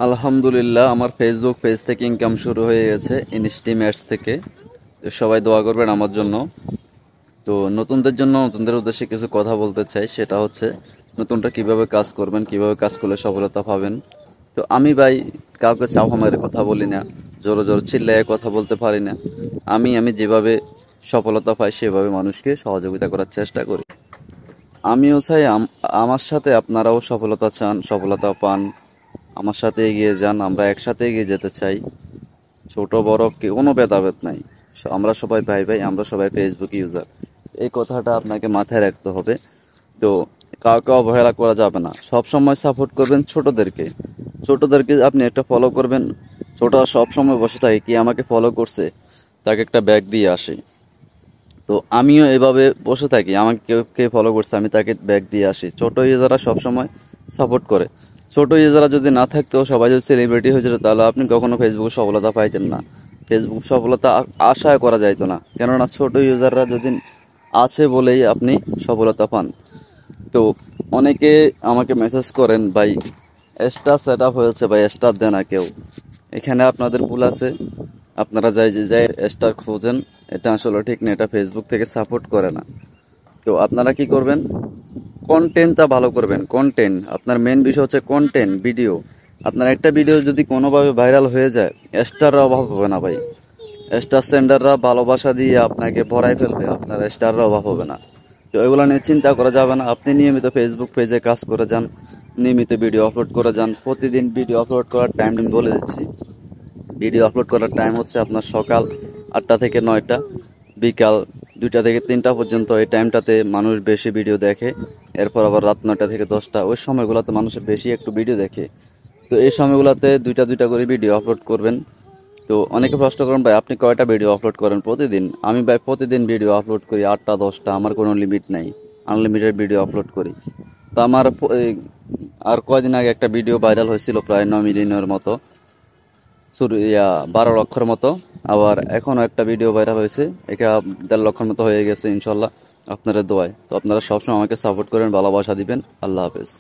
আলহামদুলিল্লাহ, আমার Facebook page থেকে ইনকাম শুরু হয়ে গেছে ইনস্টিম অ্যাডস থেকে। তো সবাই দোয়া করবেন আমার জন্য। তো নতুনদের জন্য, নতুনদের উদ্দেশ্যে কিছু কথা বলতে চাই। সেটা হচ্ছে নতুনটা কিভাবে কাজ করবেন, কিভাবে কাজ করলে সফলতা পাবেন। তো আমি ভাই কাউকে চাপা মেরে কথা বলি না, জোরে জোরে চিল্লায় কথা বলতে পারি না। আমি যেভাবে সফলতা পাই সেভাবে মানুষকে সহযোগিতা করার চেষ্টা করি। আমিও চাই আমার সাথে আপনারাও সফলতা চান, সফলতা পান, আমার সাথে এগিয়ে যান। আমরা একসাথে এগিয়ে যেতে চাই। ছোট বড় কোনো ভেদাভেদ নাই। আমরা সবাই ভাই ভাই, আমরা সবাই ফেসবুক ইউজার। এই কথাটা আপনাকে মাথায় রাখতে হবে। তো কাউকে অবহেলা করা যাবে না, সব সময় সাপোর্ট করবেন ছোটদেরকে। ছোটদেরকে আপনি একটা ফলো করবেন। ছোট সব সময় বসে থাকে কি আমাকে ফলো করছে, তাকে একটা ব্যাগ দিয়ে আসে। তো আমিও এভাবে বসে থাকি, আমাকে কেউ কে ফলো করছে আমি তাকে ব্যাগ দিয়ে আসি। ছোট ইউজাররা সবসময় সাপোর্ট করে। ছোট ইউজাররা যদি না থাকতো, সবাই যদি সেলিব্রিটি হয়ে যেত, তাহলে আপনি কখনো ফেসবুক সফলতা পাইতেন না। ফেসবুক সফলতা আশা করা যাইতো না, কেননা ছোট ইউজাররা যদি আছে বলেই আপনি সফলতা পান। তো অনেকে আমাকে মেসেজ করেন, ভাই স্টার সেট আপ হয়েছে, ভাই স্টার দেয় না কেউ। এখানে আপনাদের ভুল আছে। আপনারা যাই স্টার খোঁজেন, এটা আসলে ঠিক না, এটা ফেসবুক থেকে সাপোর্ট করে না। তো আপনারা কি করবেন, কন্টেন্টটা ভালো করবেন। কন্টেন্ট আপনার মেন বিষয় হচ্ছে কন্টেন্ট ভিডিও। আপনার একটা ভিডিও যদি কোনোভাবে ভাইরাল হয়ে যায়, স্টারের অভাব হবে না ভাই। স্টার সেন্ডাররা ভালোবাসা দিয়ে আপনাকে ভরাই ফেলবে, আপনার স্টারের অভাব হবে না। তো এগুলো নিয়ে চিন্তা করা যাবে না। আপনি নিয়মিত ফেসবুক পেজে কাজ করে যান, নিয়মিত ভিডিও আপলোড করে যান। প্রতিদিন ভিডিও আপলোড করার টাইম বলে দিচ্ছি। ভিডিও আপলোড করার টাইম হচ্ছে আপনার সকাল 8টা থেকে 9টা, বিকাল 2টা থেকে 3টা পর্যন্ত। এই টাইমটাতে মানুষ বেশি ভিডিও দেখে। এরপর আবার রাত 9টা থেকে 10টা, ওই সময়গুলোতে মানুষের বেশি একটু ভিডিও দেখে। তো এই সময়গুলোতে দুইটা দুইটা করে ভিডিও আপলোড করবেন। তো অনেকে প্রশ্ন করেন, ভাই আপনি কয়টা ভিডিও আপলোড করেন প্রতিদিন? আমি ভাই প্রতিদিন ভিডিও আপলোড করি 8টা 10টা, আমার কোনো লিমিট নাই। আনলিমিটেড ভিডিও আপলোড করি। তো আমার আর কয়দিন আগে একটা ভিডিও ভাইরাল হয়েছিল, প্রায় 9 মিলিয়নের মতো, 12 লক্ষের মতো। আবার এখনো একটা ভিডিও ভাইরাল হয়েছে, এটা 1.5 লক্ষের মতো হয়ে গেছে ইনশাল্লাহ আপনাদের দোয়ায়। তো আপনারা সবসময় আমাকে সাপোর্ট করেন, ভালোবাসা দিবেন। আল্লাহ হাফেজ।